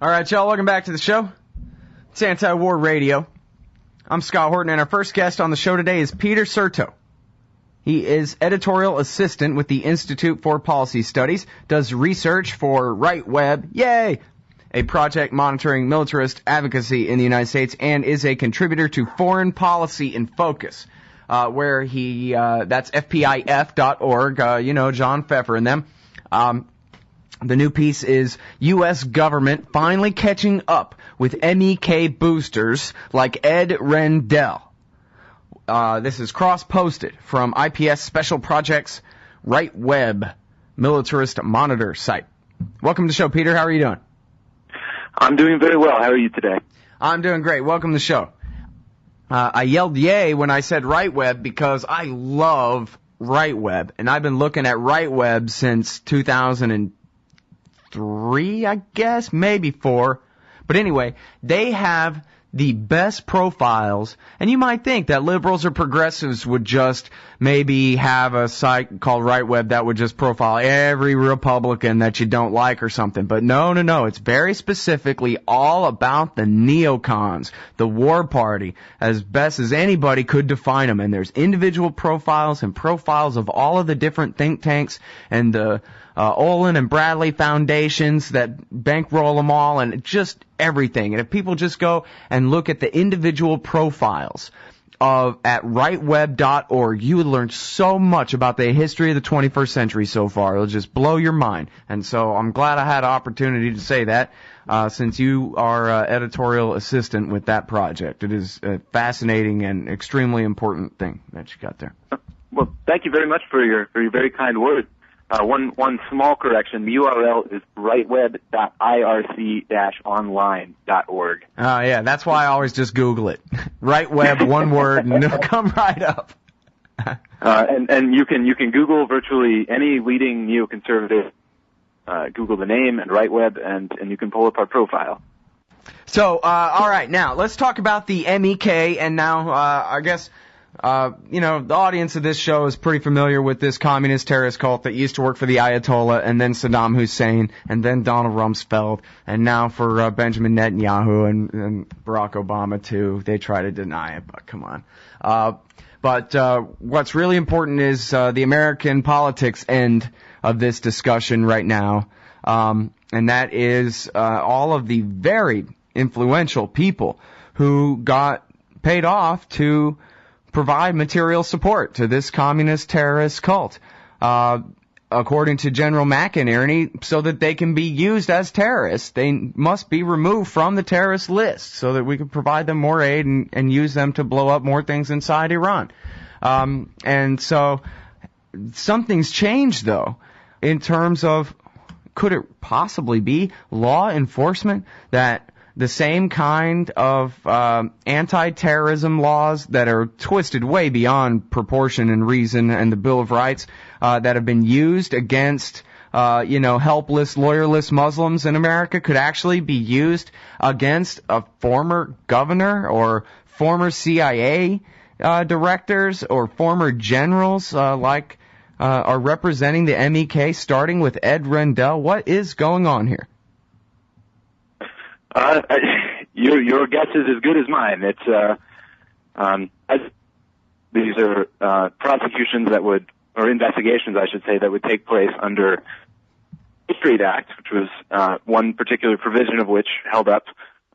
All right, y'all, welcome back to the show. It's Anti-War Radio. I'm Scott Horton, and our first guest on the show today is Peter Certo. He is editorial assistant with the Institute for Policy Studies, does research for RightWeb, yay, a project monitoring militarist advocacy in the United States, and is a contributor to Foreign Policy in Focus, where he, that's FPIF.org, John Pfeffer and them. The new piece is U.S. government finally catching up with MEK boosters like Ed Rendell. This is cross-posted from IPS Special Projects RightWeb Militarist Monitor site. Welcome to the show, Peter. How are you doing? I'm doing very well. How are you today? I'm doing great. Welcome to the show. I yelled yay when I said RightWeb because I love RightWeb, and I've been looking at RightWeb since 2003, I guess, maybe 4. But anyway, they have the best profiles, and you might think that liberals or progressives would just maybe have a site called RightWeb that would just profile every Republican that you don't like or something. But no. It's very specifically all about the neocons, the war party, as best as anybody could define them. And there's individual profiles and profiles of all of the different think tanks and the Olin and Bradley foundations that bankroll them all, and just everything. And if people just go and look at the individual profiles at rightweb.org, you would learn so much about the history of the 21st century so far. It'll just blow your mind. And so I'm glad I had an opportunity to say that, since you are editorial assistant with that project. It is a fascinating and extremely important thing that you got there. Well, thank you very much for your very kind words. One small correction. The URL is rightweb.irc-online.org. Yeah, that's why I always just Google it. RightWeb, one word, and it'll come right up. And you can Google virtually any leading neoconservative. Google the name and RightWeb, and you can pull up our profile. So, all right, now let's talk about the MEK. And now, I guess. The audience of this show is pretty familiar with this communist terrorist cult that used to work for the Ayatollah, and then Saddam Hussein, and then Donald Rumsfeld, and now for Benjamin Netanyahu and Barack Obama too. They try to deny it, but come on. But what's really important is the American politics end of this discussion right now, and that is all of the very influential people who got paid off to provide material support to this communist terrorist cult, according to General McInerney, so that they can be used as terrorists. They must be removed from the terrorist list so that we can provide them more aid and use them to blow up more things inside Iran. And so something's changed, though, in terms of, could it possibly be law enforcement that the same kind of anti-terrorism laws that are twisted way beyond proportion and reason and the Bill of Rights that have been used against helpless, lawyerless Muslims in America could actually be used against a former governor or former CIA directors or former generals like are representing the MEK, starting with Ed Rendell. What is going on here? Your guess is as good as mine. It's these are prosecutions or investigations, I should say, that would take place under the PATRIOT Act, which was one particular provision of which held up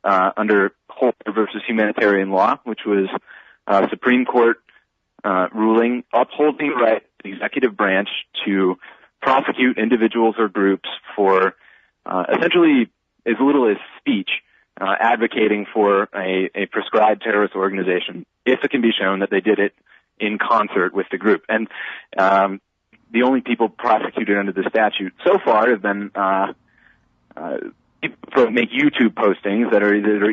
under Horton versus humanitarian law, which was a Supreme Court ruling upholding the right of the executive branch to prosecute individuals or groups for essentially as little as speech, advocating for a prescribed terrorist organization if it can be shown that they did it in concert with the group. And the only people prosecuted under the statute so far have been people who make YouTube postings that are either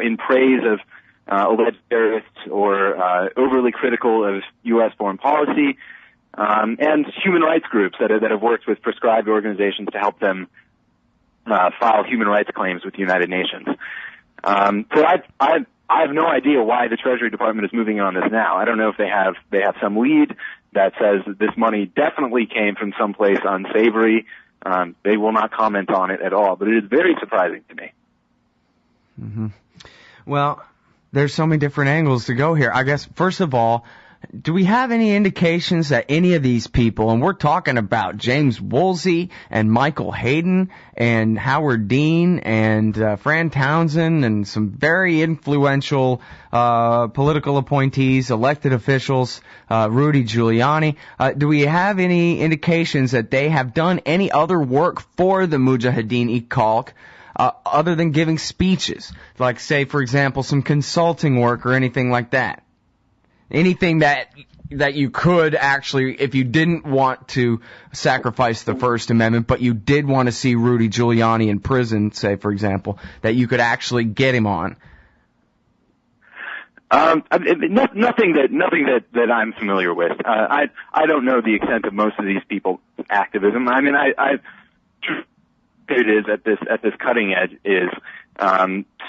in praise of alleged terrorists or overly critical of U.S. foreign policy, and human rights groups that have worked with prescribed organizations to help them file human rights claims with the United Nations. So I have no idea why the Treasury Department is moving on this now. I don't know if they have some lead that says that this money definitely came from someplace unsavory, They will not comment on it at all, but it is very surprising to me. Mm-hmm. Well, there's so many different angles to go here. I guess, first of all, do we have any indications that any of these people, and we're talking about James Woolsey and Michael Hayden and Howard Dean and Fran Townsend and some very influential political appointees, elected officials, Rudy Giuliani, do we have any indications that they have done any other work for the Mujahideen-e-Khalq other than giving speeches? Like, say, for example, some consulting work or anything like that? Anything that you could actually, if you didn't want to sacrifice the First Amendment, but you did want to see Rudy Giuliani in prison, say, for example, that you could actually get him on? Nothing that I'm familiar with. I don't know the extent of most of these people's activism. I mean, it is at this cutting edge is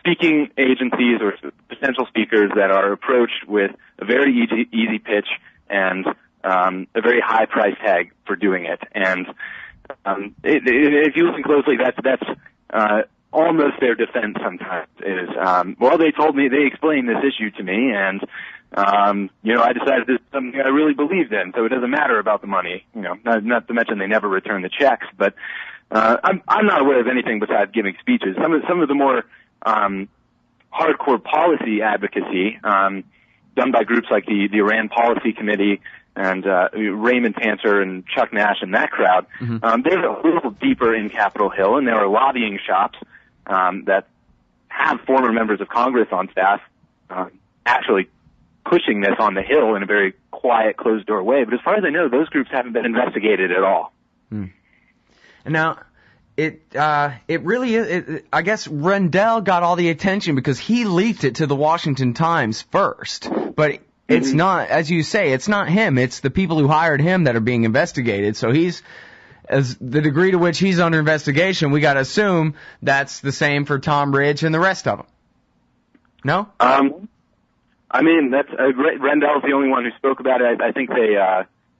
speaking agencies or potential speakers that are approached with a very easy pitch and a very high price tag for doing it. And if you listen closely, that's almost their defense sometimes is, well, they explained this issue to me, and I decided this is something I really believed in, so it doesn't matter about the money. Not to mention they never return the checks, but I'm not aware of anything besides giving speeches. Some of the more hardcore policy advocacy done by groups like the Iran Policy Committee and Raymond Tanter and Chuck Nash and that crowd. Mm-hmm. They're a little deeper in Capitol Hill, and there are lobbying shops that have former members of Congress on staff actually pushing this on the Hill in a very quiet, closed-door way. But as far as I know, those groups haven't been investigated at all. Hmm. Now, it really is, I guess Rendell got all the attention because he leaked it to the Washington Times first. But it's not, as you say, it's not him. It's the people who hired him that are being investigated. So as the degree to which he's under investigation, we got to assume that's the same for Tom Ridge and the rest of them. No? I mean, Rendell's the only one who spoke about it. I think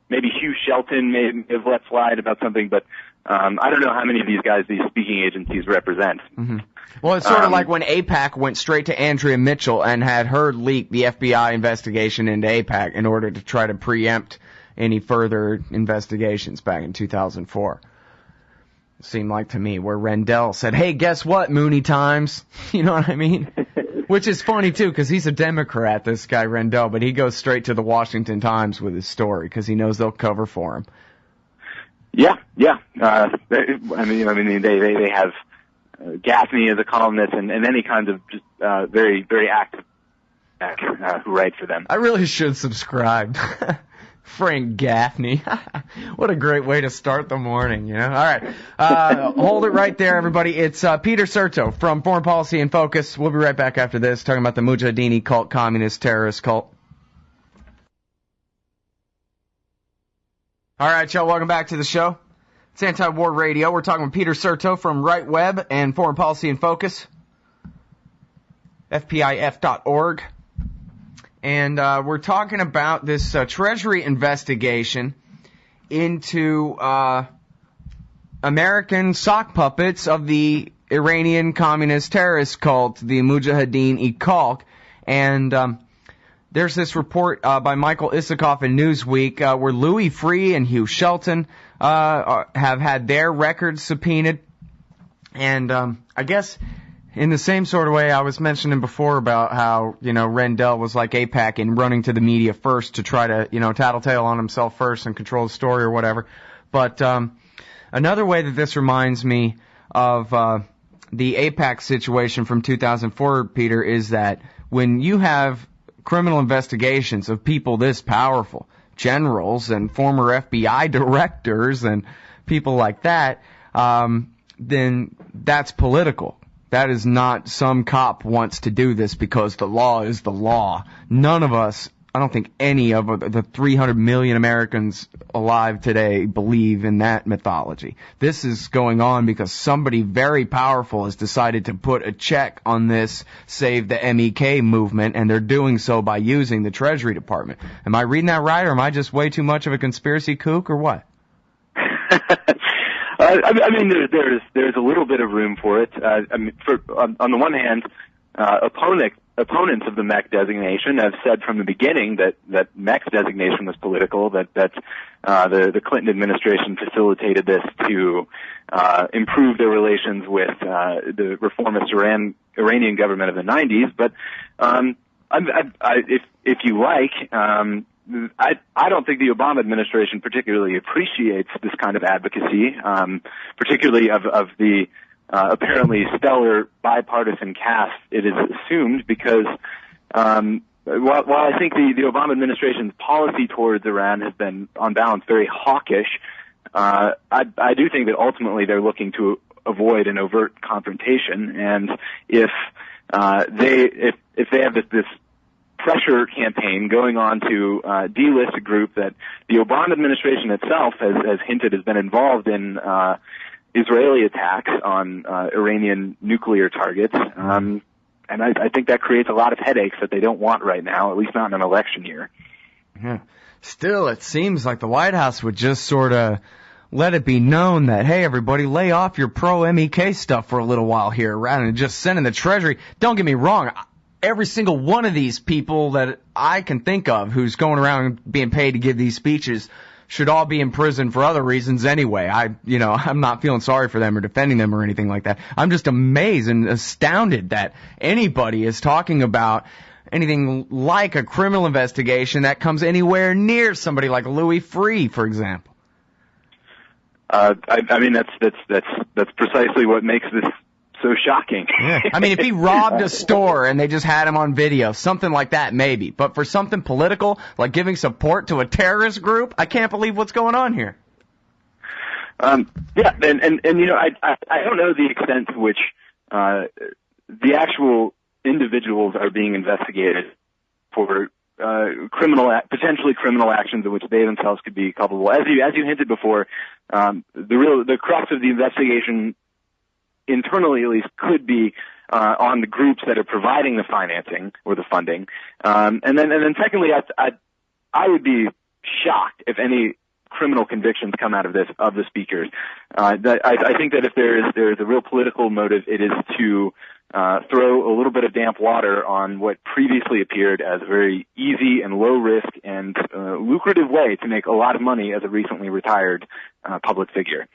maybe Hugh Shelton may have let slide about something, but I don't know how many of these guys these speaking agencies represent. Mm-hmm. Well, it's sort of like when AIPAC went straight to Andrea Mitchell and had her leak the FBI investigation into AIPAC in order to try to preempt any further investigations back in 2004. It seemed like to me where Rendell said, hey, guess what, Mooney Times? You know what I mean? Which is funny, too, because he's a Democrat, this guy Rendell, but he goes straight to the Washington Times with his story because he knows they'll cover for him. Yeah. I mean, they have Gaffney as a columnist and any kind of just very, very active who write for them. I really should subscribe. Frank Gaffney. What a great way to start the morning, All right. Hold it right there, everybody. It's Peter Certo from Foreign Policy in Focus. We'll be right back after this, talking about the Mujahideen-e-Khalq communist terrorist cult. All right, y'all, welcome back to the show. It's Anti-War Radio. We're talking with Peter Certo from Right Web and Foreign Policy in Focus, FPIF.org. And we're talking about this Treasury investigation into American sock puppets of the Iranian communist terrorist cult, the Mujahideen-e-Khalq. And there's this report by Michael Isikoff in Newsweek where Louis Freeh and Hugh Shelton have had their records subpoenaed. And I guess in the same sort of way I was mentioning before about how, Rendell was like AIPAC in running to the media first to try to, tattletale on himself first and control the story or whatever. But another way that this reminds me of the AIPAC situation from 2004, Peter, is that when you have criminal investigations of people this powerful, generals and former FBI directors and people like that, then that's political. That is not some cop wants to do this because the law is the law. None of us, I don't think any of the 300 million Americans alive today believe in that mythology. This is going on because somebody very powerful has decided to put a check on this Save the MEK movement, and they're doing so by using the Treasury Department. Am I reading that right, or am I just way too much of a conspiracy kook, or what? I mean, there's a little bit of room for it. I mean, on the one hand, opponents of the MEC designation have said from the beginning that MEC's designation was political, that the Clinton administration facilitated this to improve their relations with the reformist Iranian government of the 90s. But if you like, I don't think the Obama administration particularly appreciates this kind of advocacy, particularly of the apparently stellar bipartisan cast it is assumed, because while I think the Obama administration's policy towards Iran has been, on balance, very hawkish, I do think that ultimately they're looking to avoid an overt confrontation, and if they have this pressure campaign going on to delist a group that the Obama administration itself has hinted has been involved in Israeli attacks on Iranian nuclear targets. And I think that creates a lot of headaches that they don't want right now, at least not in an election year. Yeah. Still, it seems like the White House would just sort of let it be known that, hey, everybody, lay off your pro-MEK stuff for a little while here, rather than just sending the Treasury. Don't get me wrong. Every single one of these people that I can think of who's going around being paid to give these speeches should all be in prison for other reasons anyway. I'm not feeling sorry for them or defending them or anything like that. I'm just amazed and astounded that anybody is talking about anything like a criminal investigation that comes anywhere near somebody like Louis Freeh, for example. I mean, that's precisely what makes this so shocking. Yeah. I mean, if he robbed a store and they just had him on video, something like that, maybe. But for something political, like giving support to a terrorist group, I can't believe what's going on here. Yeah, and you know, I don't know the extent to which the actual individuals are being investigated for potentially criminal actions in which they themselves could be culpable. As you hinted before, the crux of the investigation, internally at least, could be on the groups that are providing the financing or the funding. And then secondly, I would be shocked if any criminal convictions come out of this, of the speakers. I think that if there is a real political motive, it is to throw a little bit of damp water on what previously appeared as a very easy and low risk and lucrative way to make a lot of money as a recently retired public figure.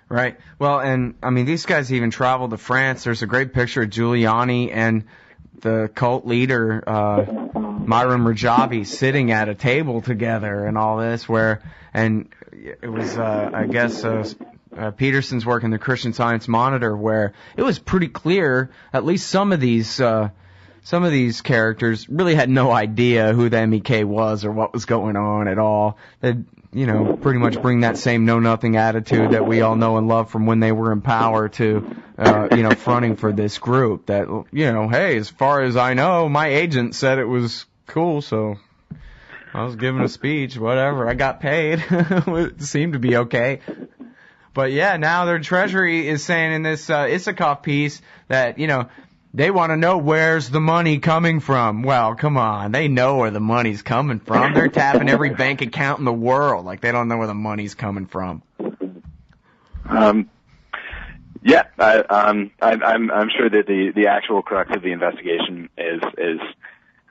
Right. Well, and I mean, these guys even traveled to France. There's a great picture of Giuliani and the cult leader, Myron Rajavi, sitting at a table together and all this, and it was, I guess, Peterson's work in the Christian Science Monitor, where it was pretty clear, at least some of these characters really had no idea who the MEK was or what was going on at all. They'd, pretty much bring that same know-nothing attitude that we all know and love from when they were in power to, fronting for this group that, hey, as far as I know, my agent said it was cool, so I was giving a speech, whatever, I got paid. It seemed to be okay. But yeah, now their Treasury is saying in this Isikoff piece that, they want to know where's the money coming from. Well, come on. They know where the money's coming from. They're tapping every bank account in the world. Like, they don't know where the money's coming from. Yeah, I'm sure that the actual crux of the investigation is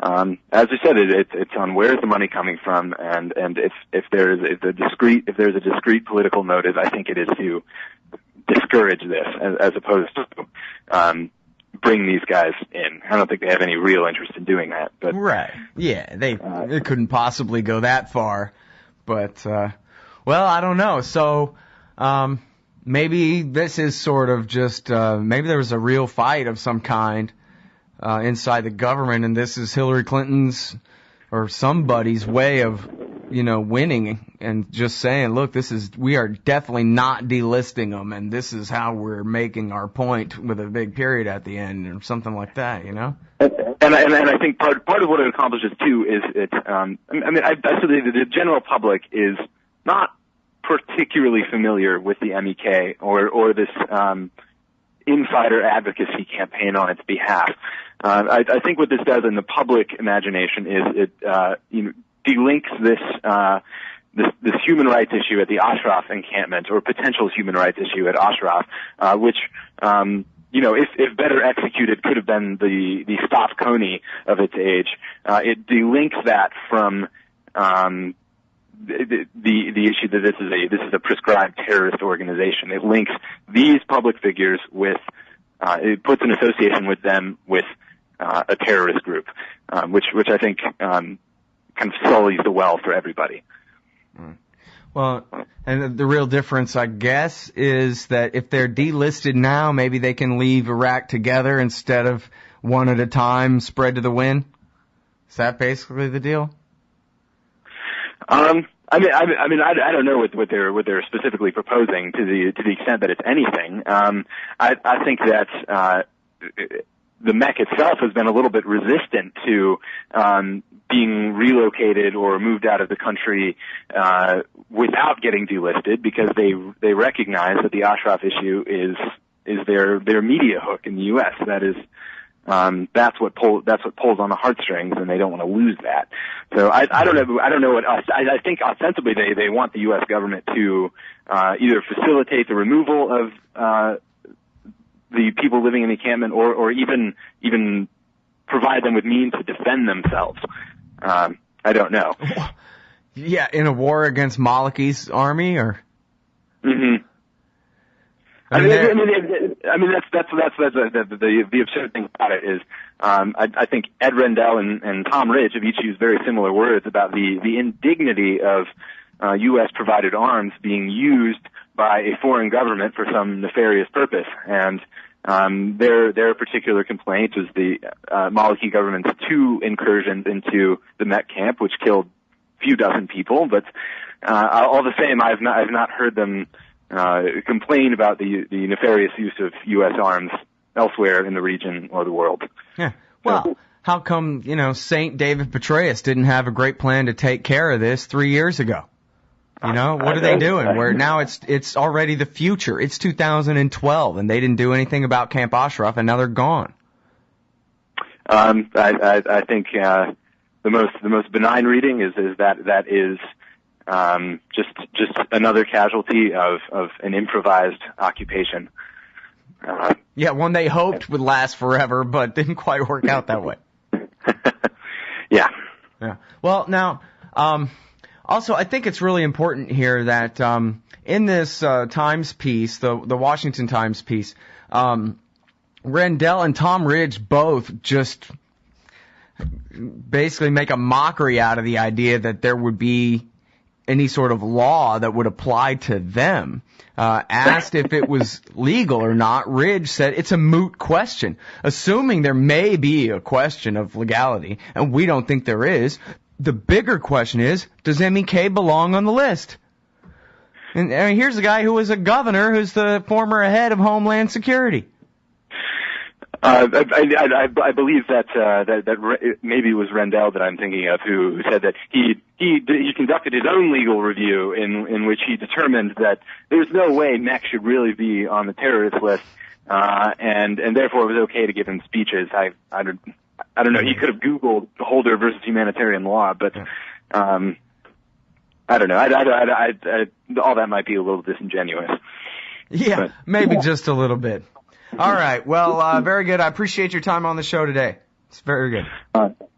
as I said, it's on where's the money coming from, and if there's a discrete political motive, I think it is to discourage this as opposed to bring these guys in. I don't think they have any real interest in doing that. But right, yeah, they couldn't possibly go that far. But well, I don't know. So maybe this is sort of just maybe there was a real fight of some kind inside the government, and this is Hillary Clinton's or somebody's way of, winning and just saying, look, we are definitely not delisting them, and this is how we're making our point with a big period at the end or something like that, And I think part of what it accomplishes too is the general public is not particularly familiar with the MEK or this insider advocacy campaign on its behalf. I think what this does in the public imagination is it delinks this this human rights issue at the Ashraf encampment, or potential human rights issue at Ashraf, which if better executed, could have been the Stop Coney of its age. It delinks that from the issue that this is a prescribed terrorist organization. It links these public figures with it puts an association with them with a terrorist group, which I think kind of sullies the well for everybody. Well, and the real difference, I guess, is that if they're delisted now, maybe they can leave Iraq together instead of one at a time spread to the wind. Is that basically the deal? I don't know what they're specifically proposing to the extent that it's anything. I think that the MEC itself has been a little bit resistant to being relocated or moved out of the country without getting delisted, because they recognize that the Ashraf issue is their media hook in the U.S. That is that's what pulls on the heartstrings, and they don't want to lose that. So I don't know what else. I think ostensibly they want the U.S. government to either facilitate the removal of the people living in the encampment, or even provide them with means to defend themselves. I don't know. Yeah, in a war against Maliki's army, or. Mm-hmm. I mean, that's the absurd thing about it is, I think Ed Rendell and Tom Ridge have each used very similar words about the indignity of U.S. provided arms being used by a foreign government for some nefarious purpose. And their particular complaint was the Maliki government's 2 incursions into the Met camp, which killed a few dozen people. But all the same, I've not heard them complain about the nefarious use of U.S. arms elsewhere in the region or the world. Yeah. Well, how come, St. David Petraeus didn't have a great plan to take care of this 3 years ago? What are they doing? Where now it's already the future. It's 2012, and they didn't do anything about Camp Ashraf, and now they're gone. I think the most benign reading is that is just another casualty of an improvised occupation. Yeah, one they hoped would last forever, but didn't quite work out that way. Yeah. Yeah. Well, now, also, I think it's really important here that in this Times piece, the Washington Times piece, Rendell and Tom Ridge both just basically make a mockery out of the idea that there would be any sort of law that would apply to them. Asked if it was legal or not, Ridge said it's a moot question. Assuming there may be a question of legality, and we don't think there is, the bigger question is, does MEK belong on the list? And here's a guy who was a governor who's the former head of Homeland Security. I believe that maybe it was Rendell that I'm thinking of, who said that he conducted his own legal review in which he determined that there's no way MEK should really be on the terrorist list, and therefore it was okay to give him speeches. I don't know. He could have Googled Holder versus humanitarian law, but I don't know. All that might be a little disingenuous. Yeah, but maybe just a little bit. All right. Well, very good. I appreciate your time on the show today. It's very good.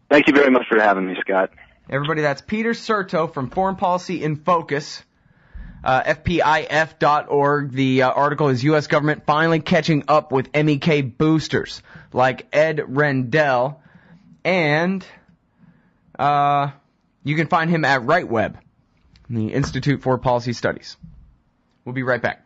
Thank you very much for having me, Scott. Everybody, that's Peter Certo from Foreign Policy in Focus, FPIF.org. The article is U.S. government finally catching up with MEK boosters like Ed Rendell. And you can find him at RightWeb, the Institute for Policy Studies. We'll be right back.